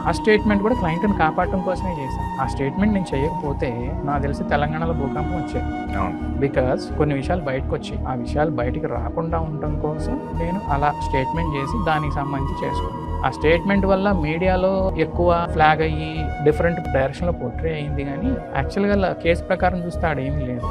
ఆ స్టేట్మెంట్ కూడా క్లయింట్ని కాపాడటం కోసమే చేశాను. ఆ స్టేట్మెంట్ నేను చేయకపోతే నాకు తెలిసి తెలంగాణలో భూకంపం వచ్చేది. బికాస్ కొన్ని విషయాలు బయటకు వచ్చాయి. ఆ విషయాలు బయటికి రాకుండా ఉండటం కోసం నేను అలా స్టేట్మెంట్ చేసి దానికి సంబంధించి చేసుకున్నాను. ఆ స్టేట్మెంట్ వల్ల మీడియాలో ఎక్కువ ఫ్లాగ్ అయ్యి డిఫరెంట్ డైరెక్షన్లో పోర్ట్రే అయింది, కానీ యాక్చువల్గా కేసు ప్రకారం చూస్తే ఆడేమీ లేదు.